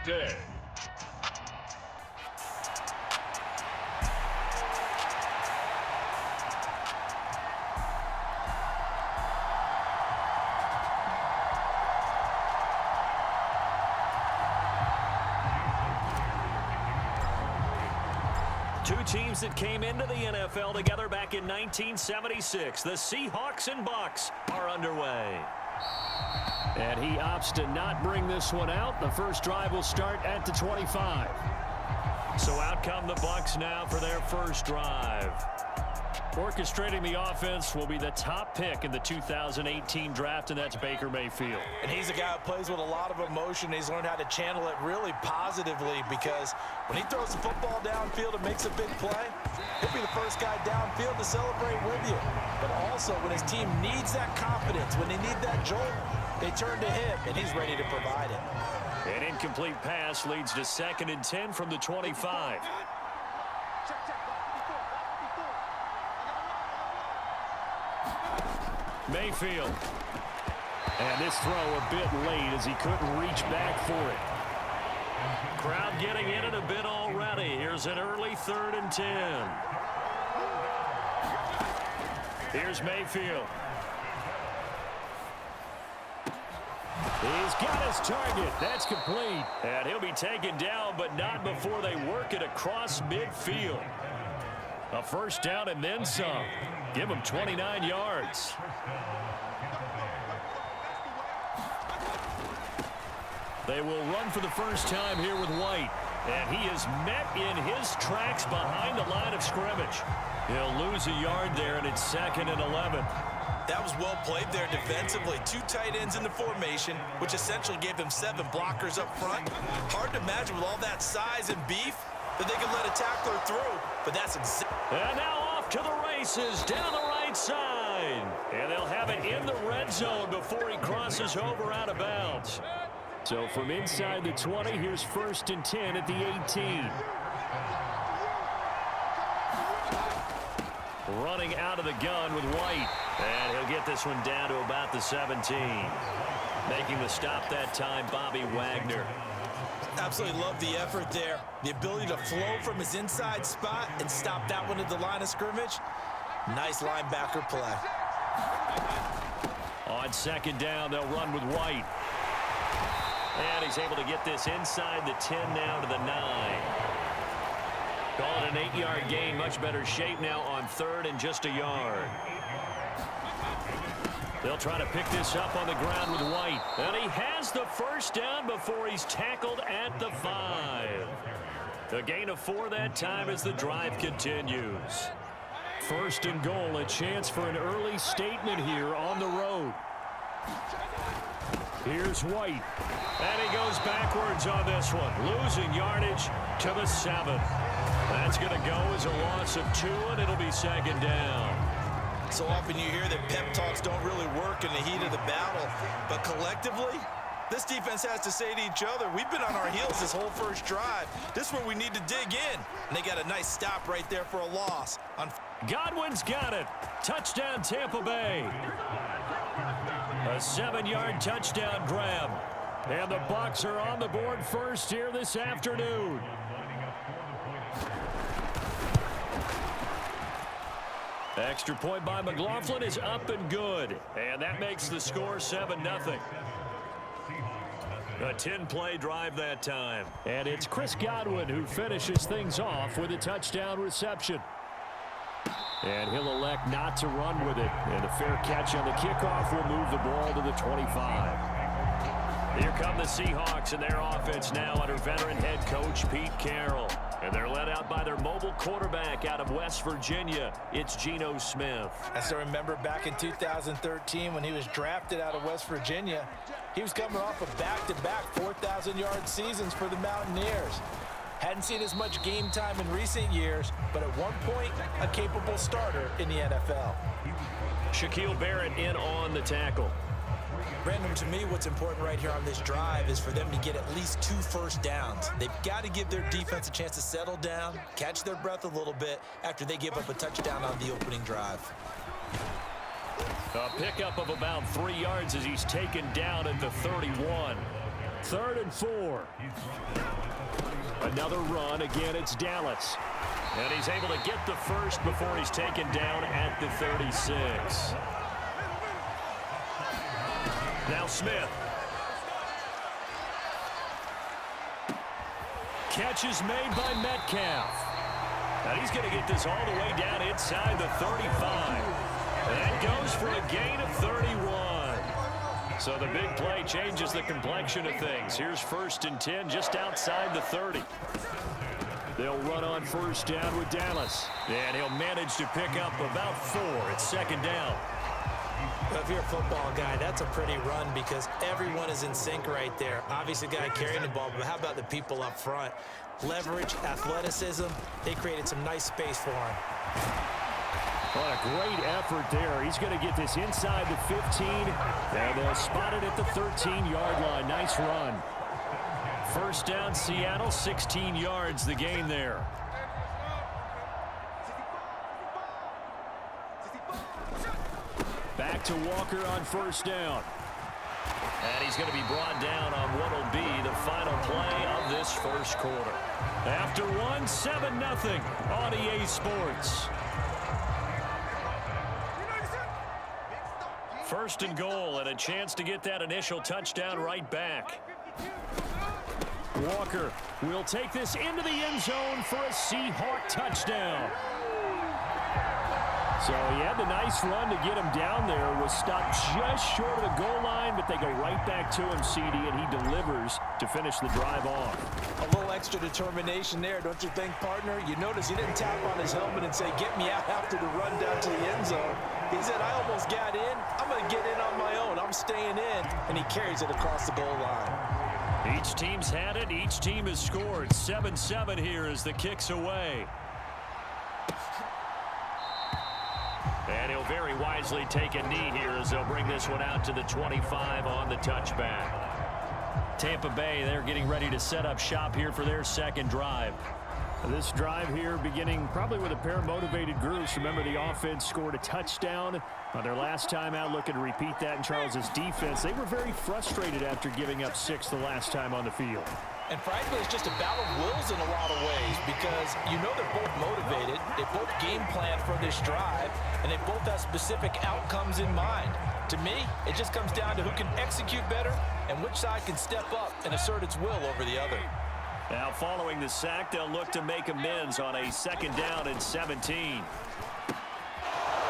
Intercepted. Two teams that came into the NFL together back in 1976. The Seahawks and Bucs are underway. And he opts to not bring this one out. The first drive will start at the 25. So out come the Bucs now for their first drive. Orchestrating the offense will be the top pick in the 2018 draft, and that's Baker Mayfield. And he's a guy who plays with a lot of emotion. He's learned how to channel it really positively, because when he throws the football downfield and makes a big play, he'll be the first guy downfield to celebrate with you. But also, when his team needs that confidence, when they need that jolt, they turn to him, and he's ready to provide it. An incomplete pass leads to 2nd and 10 from the 25. Mayfield. And this throw a bit late as he couldn't reach back for it. Crowd getting in it a bit already. Here's an early 3rd and 10. Here's Mayfield. He's got his target. That's complete. And he'll be taken down, but not before they work it across midfield. A first down and then some. Give him 29 yards. They will run for the first time here with White. And he is met in his tracks behind the line of scrimmage. He'll lose a yard there, and it's 2nd and 11. That was well played there defensively. 2 tight ends in the formation, which essentially gave them 7 blockers up front. Hard to imagine with all that size and beef that they could let a tackler through, but that's exactly. And now off to the races down the right side. And they'll have it in the red zone before he crosses over out of bounds. So from inside the 20, here's 1st and 10 at the 18. Running out of the gun with White. And he'll get this one down to about the 17. Making the stop that time, Bobby Wagner. Absolutely love the effort there. The ability to flow from his inside spot and stop that one at the line of scrimmage. Nice linebacker play. On 2nd down, they'll run with White. And he's able to get this inside the 10 now to the 9. Call it an 8-yard gain. Much better shape now on 3rd and just a yard. They'll try to pick this up on the ground with White. And he has the first down before he's tackled at the 5. A gain of 4 that time as the drive continues. 1st and goal, a chance for an early statement here on the road. Here's White. And he goes backwards on this one. Losing yardage to the 7. That's going to go as a loss of 2, and it'll be 2nd down. So often you hear that pep talks don't really work in the heat of the battle, but collectively, this defense has to say to each other, we've been on our heels this whole first drive. This is where we need to dig in. And they got a nice stop right there for a loss. Godwin's got it. Touchdown, Tampa Bay. A 7-yard touchdown grab. And the Bucs are on the board first here this afternoon. Extra point by McLaughlin is up and good. And that makes the score 7-0. A 10-play drive that time. And it's Chris Godwin who finishes things off with a touchdown reception. And he'll elect not to run with it. And a fair catch on the kickoff will move the ball to the 25. Here come the Seahawks and their offense now under veteran head coach Pete Carroll. And they're led out by their mobile quarterback out of West Virginia. It's Geno Smith. As I remember back in 2013 when he was drafted out of West Virginia, he was coming off of back-to-back 4,000-yard seasons for the Mountaineers. Hadn't seen as much game time in recent years, but at one point, a capable starter in the NFL. Shaquille Barrett in on the tackle. Brandon, to me, what's important right here on this drive is for them to get at least 2 first downs. They've got to give their defense a chance to settle down, catch their breath a little bit after they give up a touchdown on the opening drive. A pickup of about 3 yards as he's taken down at the 31. 3rd and 4. Another run. Again, it's Dallas. And he's able to get the first before he's taken down at the 36. Now Smith. Catch is made by Metcalf. And he's going to get this all the way down inside the 35. And that goes for a gain of 31. So the big play changes the complexion of things. Here's 1st and 10 just outside the 30. They'll run on 1st down with Dallas. And he'll manage to pick up about 4. It's 2nd down. Well, if you're a football guy, that's a pretty run because everyone is in sync right there. Obviously, the guy carrying the ball, but how about the people up front? Leverage, athleticism, they created some nice space for him. What a great effort there. He's going to get this inside the 15, and they'll spot it at the 13-yard line. Nice run. 1st down, Seattle, 16 yards, the gain there. Back to Walker on 1st down. And he's going to be brought down on what will be the final play of this 1st quarter. After 7-0 on EA Sports. 1st and goal and a chance to get that initial touchdown right back. Walker will take this into the end zone for a Seahawk touchdown. So he had the nice run to get him down there. Was stopped just short of the goal line, but they go right back to him, CD, and he delivers to finish the drive off. A little extra determination there, don't you think, partner? You notice he didn't tap on his helmet and say, get me out after the run down to the end zone. He said, I almost got in. I'm going to get in on my own. I'm staying in. And he carries it across the goal line. Each team's had it. Each team has scored. 7-7 here as the kick's away. And he'll very wisely take a knee here as they'll bring this one out to the 25 on the touchback. Tampa Bay, they're getting ready to set up shop here for their 2nd drive. This drive here beginning probably with a pair of motivated groups. Remember, the offense scored a touchdown on their last time out, looking to repeat that in Charles's defense. They were very frustrated after giving up 6 the last time on the field. And frankly, it's just a battle of wills in a lot of ways because you know they're both motivated. They both game plan for this drive, and they both have specific outcomes in mind. To me, it just comes down to who can execute better and which side can step up and assert its will over the other. Now, following the sack, they'll look to make amends on a 2nd down and 17.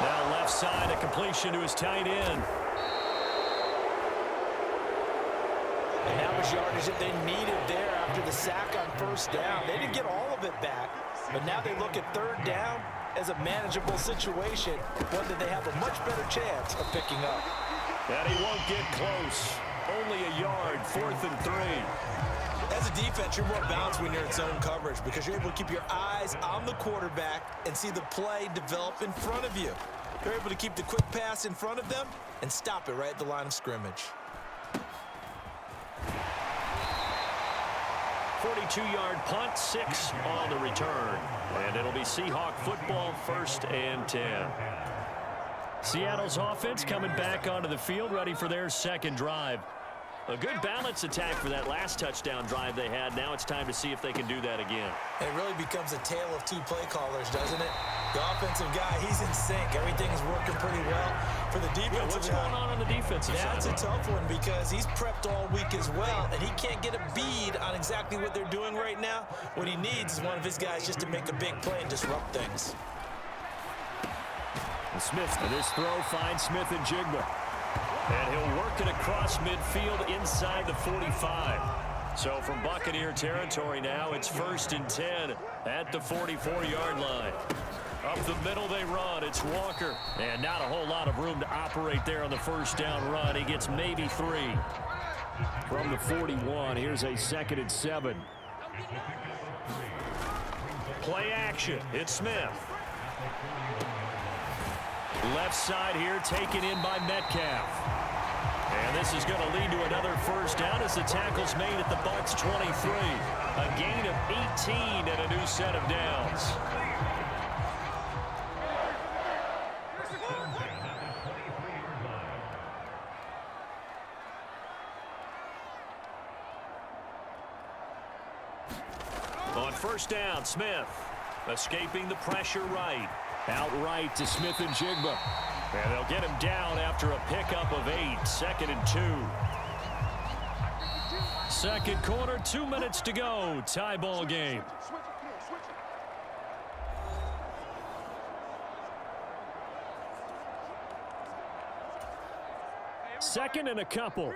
Now, left side, a completion to his tight end. And that was yardage that they needed there after the sack on 1st down. They didn't get all of it back, but now they look at 3rd down as a manageable situation, one that they have a much better chance of picking up. And he won't get close. Only a yard, 4th and 3. As a defense, you're more balanced when you're in zone coverage because you're able to keep your eyes on the quarterback and see the play develop in front of you. You're able to keep the quick pass in front of them and stop it right at the line of scrimmage. 42-yard punt, 6 on the return. And it'll be Seahawk football, 1st and 10. Seattle's offense coming back onto the field, ready for their 2nd drive. A good balance attack for that last touchdown drive they had. Now it's time to see if they can do that again. It really becomes a tale of 2 play callers, doesn't it? The offensive guy, he's in sync. Everything's working pretty well. For the defensive guy, what's going on the defensive side? That's a tough one because he's prepped all week as well, and he can't get a bead on exactly what they're doing right now. What he needs is one of his guys just to make a big play and disrupt things. And Smith, for this throw, finds Smith and Jigba. And he'll work it across midfield inside the 45. So from Buccaneer territory now, it's 1st and 10 at the 44-yard line. Up the middle they run. It's Walker. And not a whole lot of room to operate there on the 1st down run. He gets maybe 3. From the 41, here's a 2nd and 7. Play action. It's Smith. Left side here taken in by Metcalf. And this is going to lead to another 1st down as the tackle's made at the Bucs 23. A gain of 18 and a new set of downs. first down, Smith. Escaping the pressure right. Outright to Smith and Jigba. And they'll get him down after a pickup of 8. 2nd and 2. Second quarter, 2 minutes to go. Tie ball game. Second and a couple.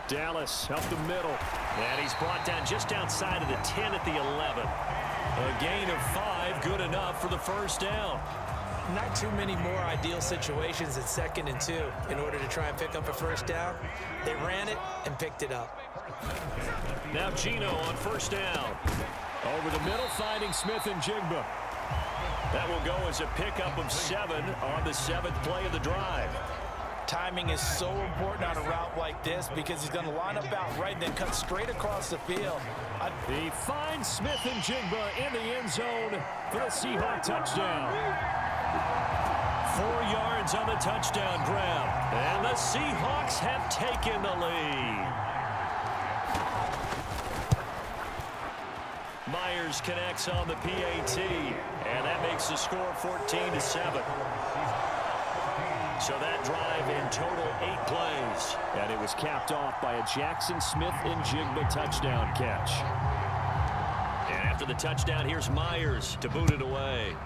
Dallas up the middle. And he's brought down just outside of the 10 at the 11. A gain of 5, good enough for the first down. Not too many more ideal situations at 2nd and 2 in order to try and pick up a first down. They ran it and picked it up. Now Gino on first down. Over the middle, finding Smith and Jigba. That will go as a pickup of 7 on the 7th play of the drive. Timing is so important on a route like this because he's going to line up out right and then cut straight across the field. He finds Smith and Jigba in the end zone for the Seahawks touchdown. 4 yards on the touchdown grab. And the Seahawks have taken the lead. Myers connects on the PAT. And that makes the score 14-7. So that drive in total 8 plays. And it was capped off by a Jackson Smith and Jigba touchdown catch. And after the touchdown, here's Myers to boot it away.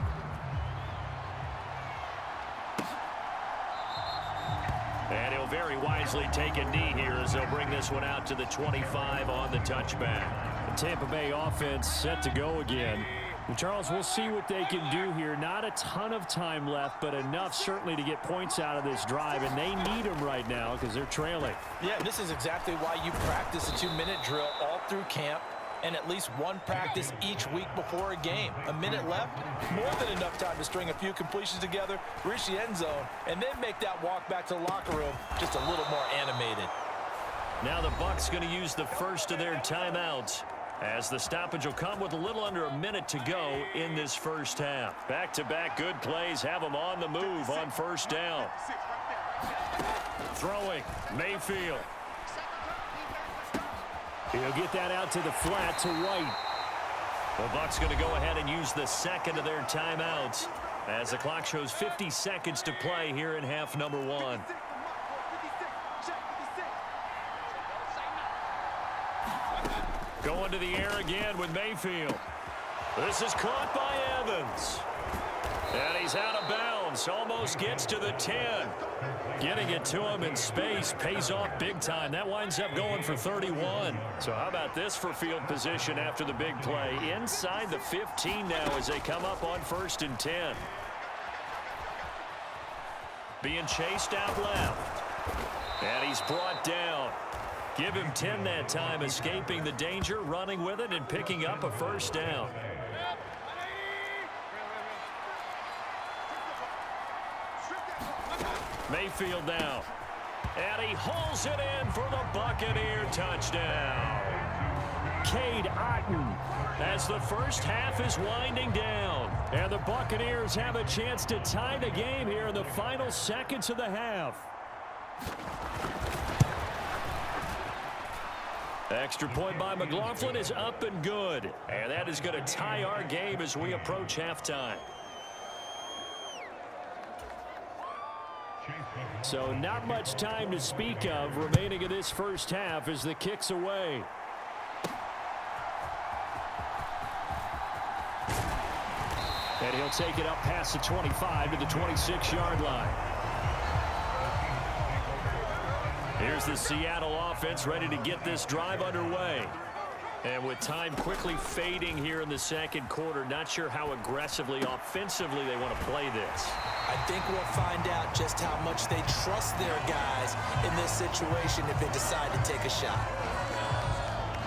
And he'll very wisely take a knee here as they'll bring this one out to the 25 on the touchback. The Tampa Bay offense set to go again. And Charles, we'll see what they can do here. Not a ton of time left, but enough certainly to get points out of this drive, and they need them right now because they're trailing. Yeah, this is exactly why you practice a 2-minute drill all through camp and at least one practice each week before a game. A minute left, more than enough time to string a few completions together, reach the end zone, and then make that walk back to the locker room just a little more animated. Now the Bucs going to use the first of their timeouts, as the stoppage will come with a little under a minute to go in this first half. Back-to-back good plays have them on the move on first down. Throwing, Mayfield. He'll get that out to the flat to White. The Bucs going to go ahead and use the second of their timeouts as the clock shows 50 seconds to play here in half number 1. Going to the air again with Mayfield. This is caught by Evans. And he's out of bounds. Almost gets to the 10. Getting it to him in space pays off big time. That winds up going for 31. So how about this for field position after the big play? Inside the 15 now as they come up on 1st and 10. Being chased out left. And he's brought down. Give him 10 that time, escaping the danger, running with it, and picking up a first down. Mayfield now. And he hauls it in for the Buccaneer touchdown. Cade Otton as the first half is winding down. And the Buccaneers have a chance to tie the game here in the final seconds of the half. Extra point by McLaughlin is up and good. And that is going to tie our game as we approach halftime. So not much time to speak of remaining in this first half as the kick's away. And he'll take it up past the 25 to the 26-yard line. Here's the Seattle offense ready to get this drive underway. And with time quickly fading here in the second quarter, not sure how aggressively, offensively they want to play this. I think we'll find out just how much they trust their guys in this situation if they decide to take a shot.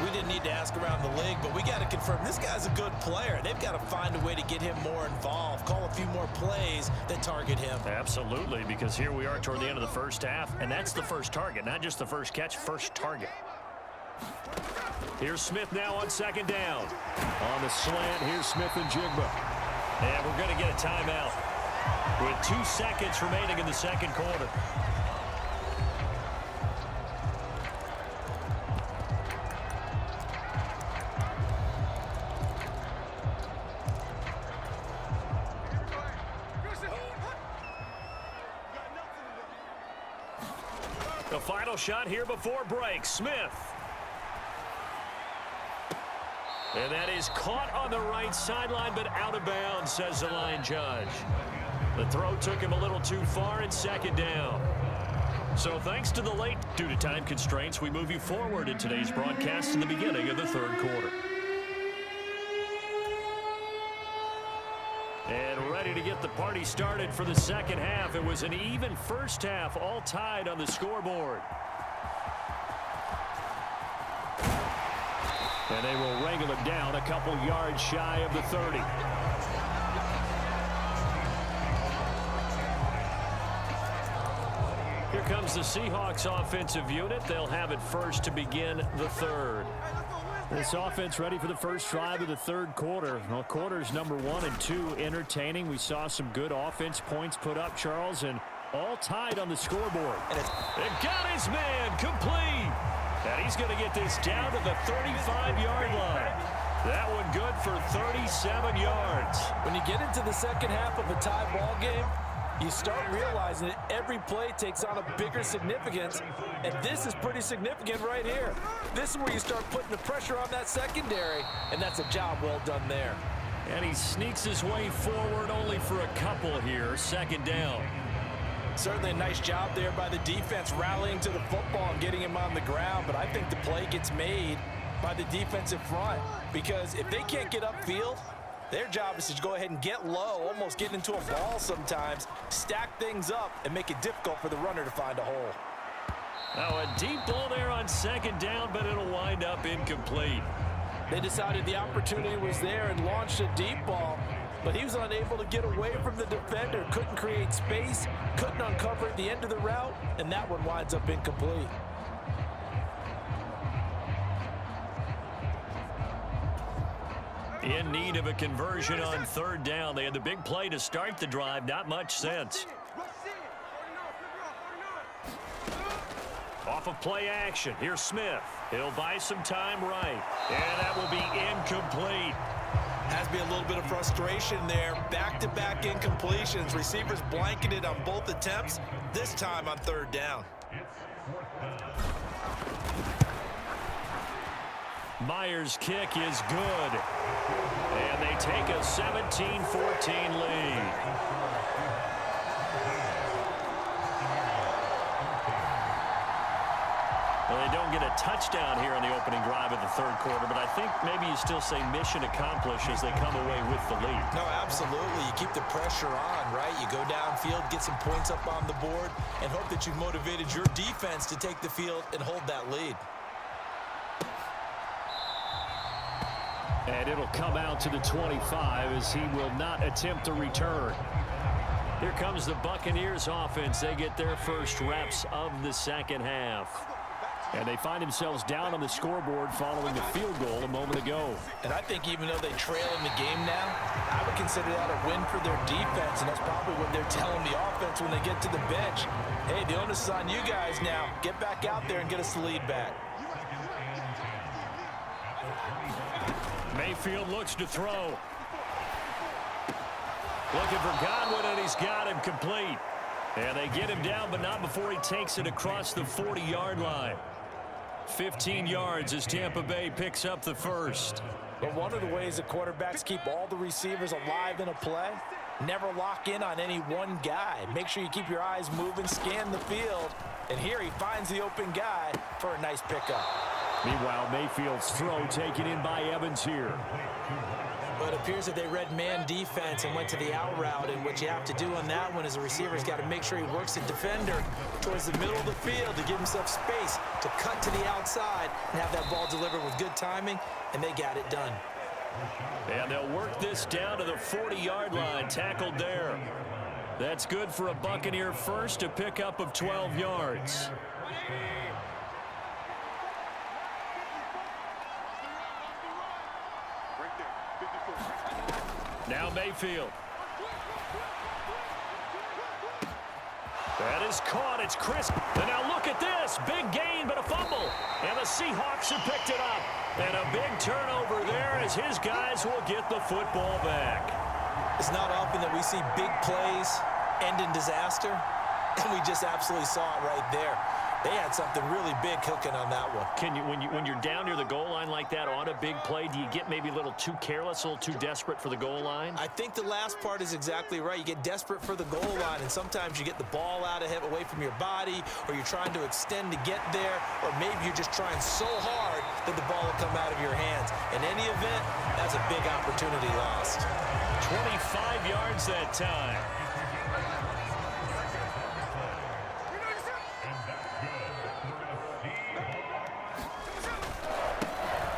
We didn't need to ask around the league, but we got to confirm this guy's a good player. They've got to find a way to get him more involved, call a few more plays that target him. Absolutely, because here we are toward the end of the first half, and that's the first target, not just the first catch, first target. Here's Smith now on second down. On the slant, here's Smith and Jigba. And we're going to get a timeout with 2 seconds remaining in the second quarter. The final shot here before break. Smith. And that is caught on the right sideline, but out of bounds, says the line judge. The throw took him a little too far in second down. So thanks to the late, due to time constraints, we move you forward in today's broadcast to the beginning of the third quarter. And ready to get the party started for the second half. It was an even first half, all tied on the scoreboard. And they will wrangle him down a couple yards shy of the 30. Here comes the Seahawks offensive unit. They'll have it first to begin the third. This offense ready for the first drive of the third quarter. Well, quarters number 1 and 2 entertaining. We saw some good offense points put up, Charles, and all tied on the scoreboard. And it got his man complete. And he's going to get this down to the 35-yard line. That one good for 37 yards. When you get into the second half of a tie ball game, you start realizing that every play takes on a bigger significance, and this is pretty significant right here. This is where you start putting the pressure on that secondary, and that's a job well done there. And he sneaks his way forward only for a couple here, second down. Certainly a nice job there by the defense rallying to the football and getting him on the ground, but I think the play gets made by the defensive front because if they can't get upfield, their job is to go ahead and get low, almost get into a ball sometimes, stack things up, and make it difficult for the runner to find a hole. Now a deep ball there on second down, but it'll wind up incomplete. They decided the opportunity was there and launched a deep ball, but he was unable to get away from the defender, couldn't create space, couldn't uncover at the end of the route, and that one winds up incomplete. In need of a conversion on third down. They had the big play to start the drive. Not much sense. Off of play action. Here's Smith. He'll buy some time right. And that will be incomplete. Has to be a little bit of frustration there. Back-to-back incompletions. Receivers blanketed on both attempts, this time on third down. Myers' kick is good. And they take a 17-14 lead. Well, they don't get a touchdown here on the opening drive of the third quarter, but I think maybe you still say mission accomplished as they come away with the lead. No, absolutely. You keep the pressure on, right? You go downfield, get some points up on the board, and hope that you've motivated your defense to take the field and hold that lead. And it'll come out to the 25 as he will not attempt a return. Here comes the Buccaneers offense. They get their first reps of the second half. And they find themselves down on the scoreboard following the field goal a moment ago. And I think even though they trail in the game now, I would consider that a win for their defense, and that's probably what they're telling the offense when they get to the bench. Hey, the onus is on you guys now. Get back out there and get us the lead back. Mayfield looks to throw. Looking for Godwin, and he's got him complete. And they get him down, but not before he takes it across the 40-yard line. 15 yards as Tampa Bay picks up the first. But one of the ways the quarterbacks keep all the receivers alive in a play, never lock in on any one guy. Make sure you keep your eyes moving, scan the field. And here he finds the open guy for a nice pickup. Meanwhile, Mayfield's throw taken in by Evans here. But it appears that they read man defense and went to the out route, and what you have to do on that one is the receiver's got to make sure he works the defender towards the middle of the field to give himself space to cut to the outside and have that ball delivered with good timing, and they got it done. And they'll work this down to the 40-yard line, tackled there. That's good for a Buccaneer first, a pickup of 12 yards. Now Mayfield. That is caught. It's crisp. And now look at this. Big gain, but a fumble. And the Seahawks have picked it up. And a big turnover there as his guys will get the football back. It's not often that we see big plays end in disaster, and we just absolutely saw it right there. They had something really big cooking on that one. Can you, when you're down near the goal line like that on a big play, do you get maybe a little too careless, a little too desperate for the goal line? I think the last part is exactly right. You get desperate for the goal line, and sometimes you get the ball out of him, away from your body, or you're trying to extend to get there, or maybe you're just trying so hard that the ball will come out of your hands. In any event, that's a big opportunity lost. 25 yards that time.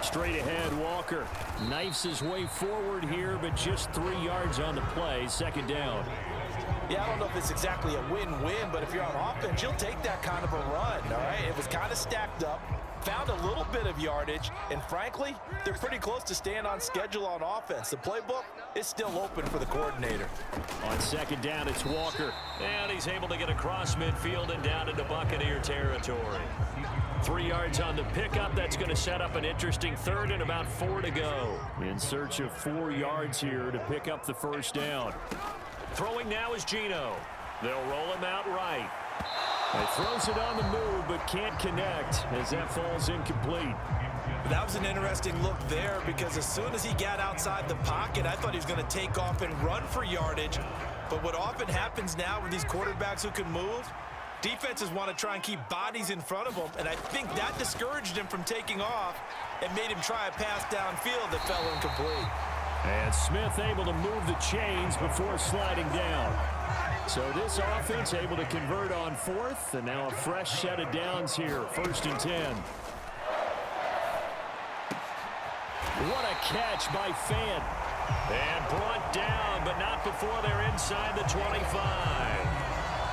Straight ahead, Walker knifes his way forward here, but just 3 yards on the play, second down. Yeah, I don't know if it's exactly a win-win, but if you're on offense, you'll take that kind of a run, all right? It was kind of stacked up, found a little bit of yardage, and frankly, they're pretty close to staying on schedule on offense. The playbook is still open for the coordinator. On second down, it's Walker, and he's able to get across midfield and down into Buccaneer territory. 3 yards on the pickup. That's going to set up an interesting third and about 4 to go. In search of 4 yards here to pick up the first down. Throwing now is Geno. They'll roll him out right. He throws it on the move but can't connect as that falls incomplete. That was an interesting look there because as soon as he got outside the pocket, I thought he was going to take off and run for yardage. But what often happens now with these quarterbacks who can move, defenses want to try and keep bodies in front of them, and I think that discouraged him from taking off and made him try a pass downfield that fell incomplete. And Smith able to move the chains before sliding down. So this offense able to convert on fourth, and now a fresh set of downs here, 1st and 10. What a catch by Fant. And brought down, but not before they're inside the 25.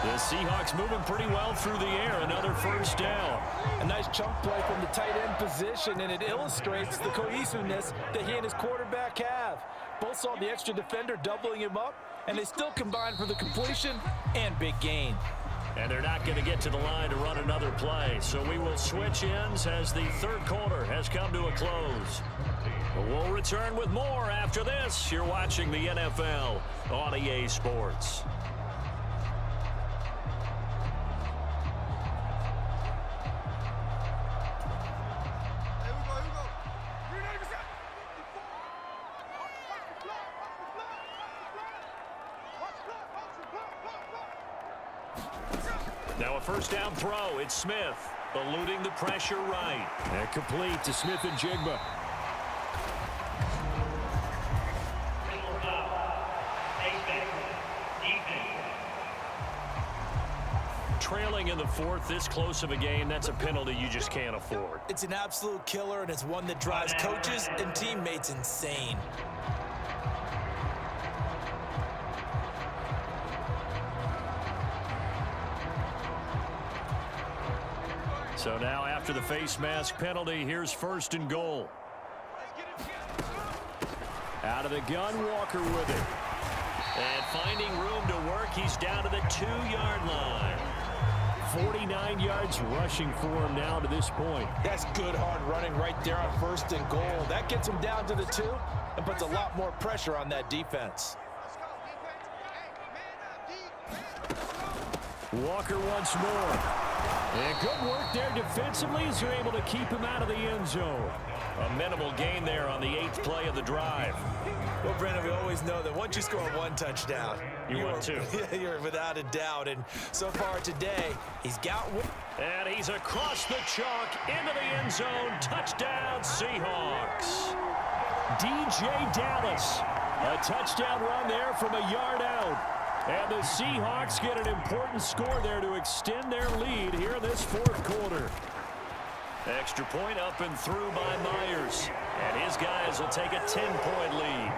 The Seahawks moving pretty well through the air. Another first down. A nice chunk play from the tight end position, and it illustrates the cohesiveness that he and his quarterback have. Both saw the extra defender doubling him up, and they still combined for the completion and big gain. And they're not going to get to the line to run another play. So we will switch ends as the third quarter has come to a close. We'll return with more after this. You're watching the NFL on EA Sports. Now a first down throw. It's Smith eluding the pressure right. And complete to Smith and Jigba. Trailing in the fourth, this close of a game, that's a penalty you just can't afford. It's an absolute killer, and it's one that drives coaches and teammates insane. So now after the face mask penalty, here's 1st and goal. Out of the gun, Walker with it. And finding room to work, he's down to the 2-yard line. 49 yards rushing for him now to this point. That's good hard running right there on 1st and goal. That gets him down to the 2 and puts a lot more pressure on that defense. Walker once more. And good work there defensively as they're able to keep him out of the end zone. A minimal gain there on the 8th play of the drive. Well, Brendan, we always know that once you score 1 touchdown, you win 2. You're without a doubt. And so far today, he's got one. And he's across the chalk into the end zone. Touchdown, Seahawks. DJ Dallas. A touchdown run there from a yard out. And the Seahawks get an important score there to extend their lead here in this 4th quarter. Extra point up and through by Myers. And his guys will take a 10-point lead.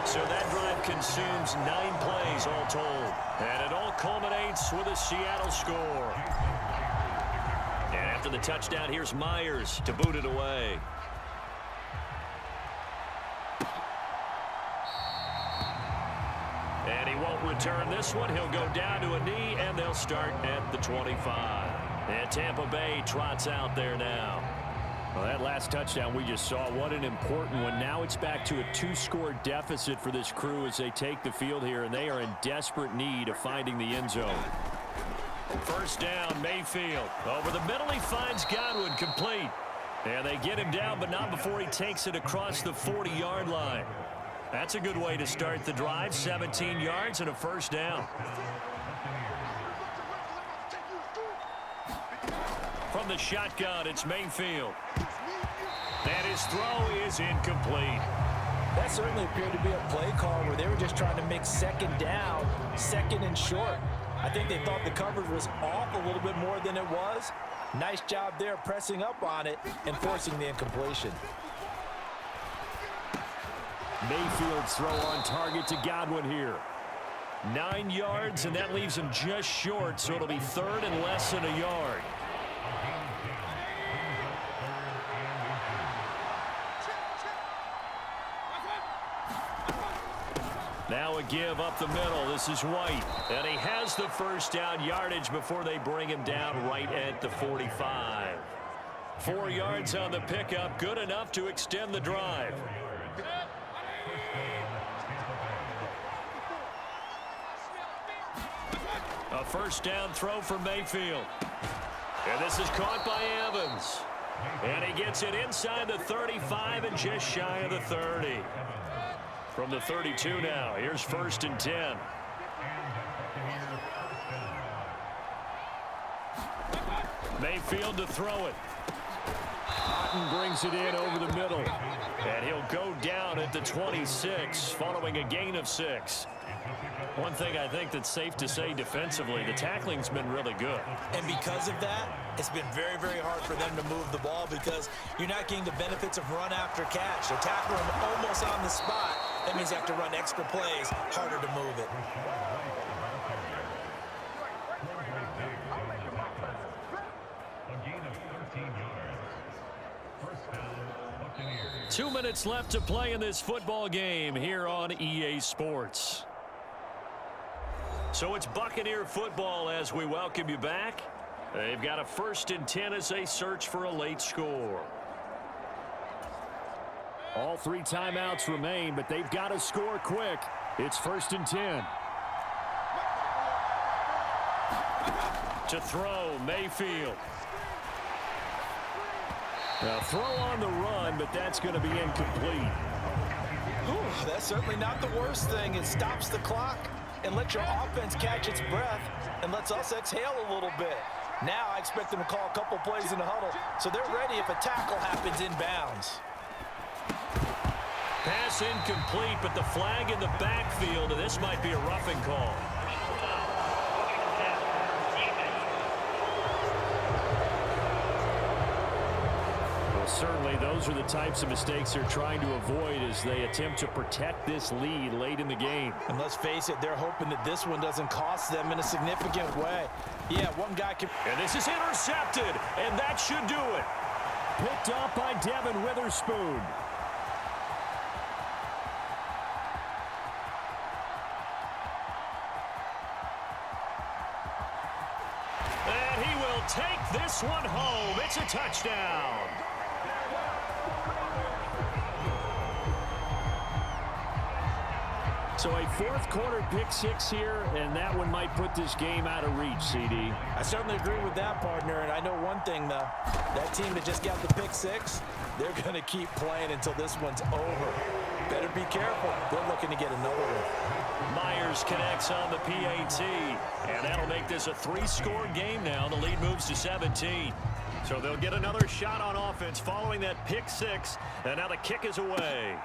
So that drive consumes 9 plays all told. And it all culminates with a Seattle score. And after the touchdown, here's Myers to boot it away. And he won't return this one. He'll go down to a knee, and they'll start at the 25. And Tampa Bay trots out there now. Well, that last touchdown we just saw, what an important one. Now it's back to a 2-score deficit for this crew as they take the field here, and they are in desperate need of finding the end zone. First down, Mayfield. Over the middle, he finds Godwin, complete. And they get him down, but not before he takes it across the 40-yard line. That's a good way to start the drive. 17 yards and a first down. From the shotgun, it's Mayfield. And his throw is incomplete. That certainly appeared to be a play call where they were just trying to make second down, second and short. I think they thought the coverage was off a little bit more than it was. Nice job there pressing up on it and forcing the incompletion. Mayfield's throw on target to Godwin here. 9 yards, and that leaves him just short, so it'll be third and less than a yard. Now a give up the middle. This is White. And he has the first down yardage before they bring him down right at the 45. 4 yards on the pickup. Good enough to extend the drive. A first down throw for Mayfield. And this is caught by Evans. And he gets it inside the 35 and just shy of the 30. From the 32 now, here's first and 10. Mayfield to throw it. Otten brings it in over the middle. And he'll go down at the 26 following a gain of 6. One thing I think that's safe to say defensively, the tackling's been really good. And because of that, it's been very, very hard for them to move the ball because you're not getting the benefits of run after catch. They're tackling them almost on the spot. That means you have to run extra plays, harder to move it. A gain of 13 yards. First down, Buccaneers. 2 minutes left to play in this football game here on EA Sports. So it's Buccaneer football as we welcome you back. They've got a first and 10 as they search for a late score. All 3 timeouts remain, but they've got to score quick. It's first and 10. To throw, Mayfield. A throw on the run, but that's going to be incomplete. Ooh, that's certainly not the worst thing. It stops the clock and lets your offense catch its breath and lets us exhale a little bit. Now I expect them to call a couple plays in the huddle, so they're ready if a tackle happens inbounds. Pass incomplete, but the flag in the backfield, and this might be a roughing call. Certainly, those are the types of mistakes they're trying to avoid as they attempt to protect this lead late in the game. And let's face it, they're hoping that this one doesn't cost them in a significant way. Yeah, one guy can... And this is intercepted, and that should do it. Picked up by Devin Witherspoon. And he will take this one home. It's a touchdown. So a fourth quarter pick 6 here, and that one might put this game out of reach, CD. I certainly agree with that, partner, and I know one thing, though. That team that just got the pick 6, they're going to keep playing until this one's over. Better be careful. They're looking to get another one. Myers connects on the PAT, and that'll make this a 3-score game now. The lead moves to 17. So they'll get another shot on offense following that pick 6, and now the kick is away.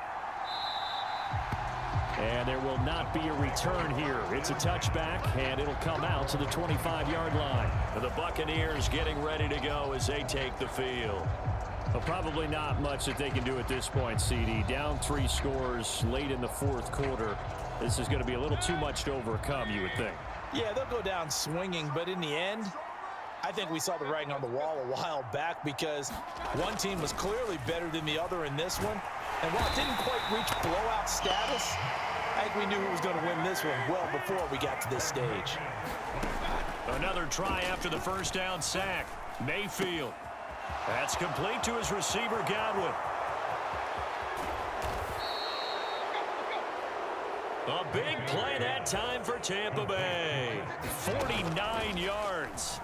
And there will not be a return here. It's a touchback, and it'll come out to the 25-yard line. And the Buccaneers getting ready to go as they take the field. Well, probably not much that they can do at this point, CD. Down 3 scores late in the fourth quarter. This is going to be a little too much to overcome, you would think. Yeah, they'll go down swinging, but in the end, I think we saw the writing on the wall a while back because one team was clearly better than the other in this one. And while it didn't quite reach blowout status, I think we knew who was going to win this one well before we got to this stage. Another try after the first down sack. Mayfield. That's complete to his receiver, Godwin. A big play that time for Tampa Bay. 49 yards.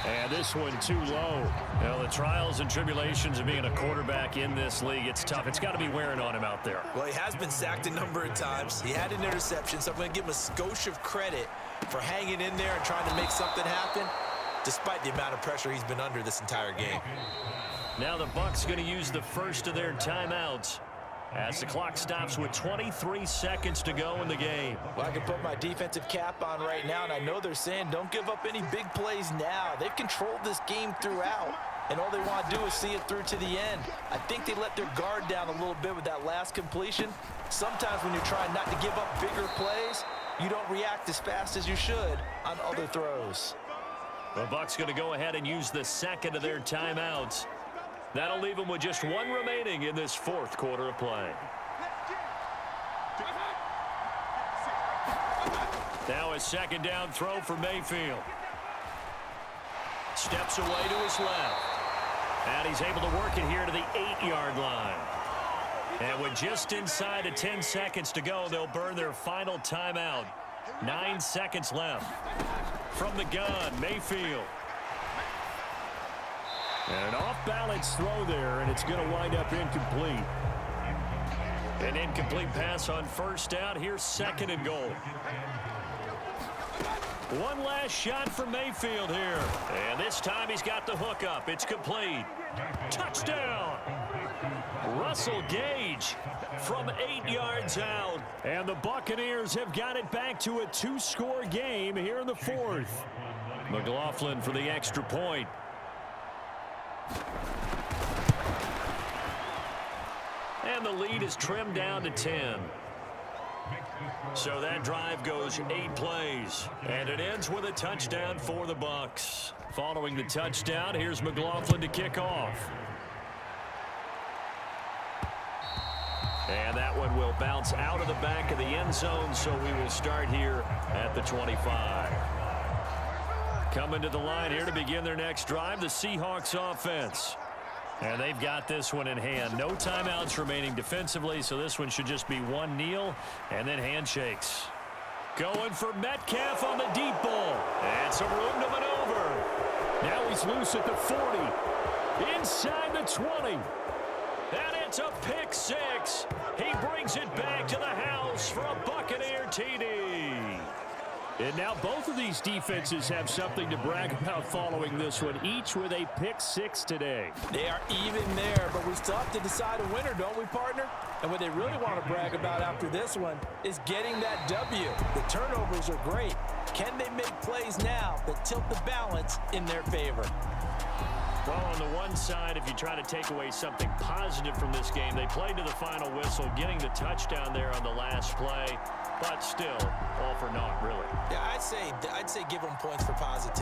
And this one too low. Well, the trials and tribulations of being a quarterback in this league, it's tough. It's got to be wearing on him out there. Well, he has been sacked a number of times. He had an interception, so I'm going to give him a skosh of credit for hanging in there and trying to make something happen, despite the amount of pressure he's been under this entire game. Now the Bucs going to use the first of their timeouts as the clock stops with 23 seconds to go in the game. Well, I can put my defensive cap on right now, and I know they're saying don't give up any big plays now. They've controlled this game throughout, and all they want to do is see it through to the end. I think they let their guard down a little bit with that last completion. Sometimes when you're trying not to give up bigger plays, you don't react as fast as you should on other throws. The Bucs going to go ahead and use the second of their timeouts. That'll leave them with just one remaining in this fourth quarter of play. Now a second down throw for Mayfield. Steps away to his left. And he's able to work it here to the 8-yard line. And with just inside of 10 seconds to go, they'll burn their final timeout. 9 seconds left. From the gun, Mayfield. And an off-balance throw there, and it's going to wind up incomplete. An incomplete pass on first down. Here's second and goal. One last shot for Mayfield here. And this time he's got the hook up. It's complete. Touchdown! Russell Gage from 8 yards out. And the Buccaneers have got it back to a 2-score game here in the fourth. McLaughlin for the extra point. And the lead is trimmed down to 10. So that drive goes 8 plays. And it ends with a touchdown for the Bucs. Following the touchdown, here's McLaughlin to kick off. And that one will bounce out of the back of the end zone, so we will start here at the 25. Coming to the line here to begin their next drive, the Seahawks offense. And they've got this one in hand. No timeouts remaining defensively, so this one should just be one kneel and then handshakes. Going for Metcalf on the deep ball. And some room to maneuver. Now he's loose at the 40. Inside the 20. And it's a pick six. He brings it back to the house for a Buccaneer TD. And now both of these defenses have something to brag about following this one, each with a pick six today. They are even there, but we still have to decide a winner, don't we, partner? And what they really want to brag about after this one is getting that W. The turnovers are great. Can they make plays now that tilt the balance in their favor? Well, on the one side, if you try to take away something positive from this game, they played to the final whistle, getting the touchdown there on the last play, but still, all for naught, really. Yeah, I'd say give them points for positivity.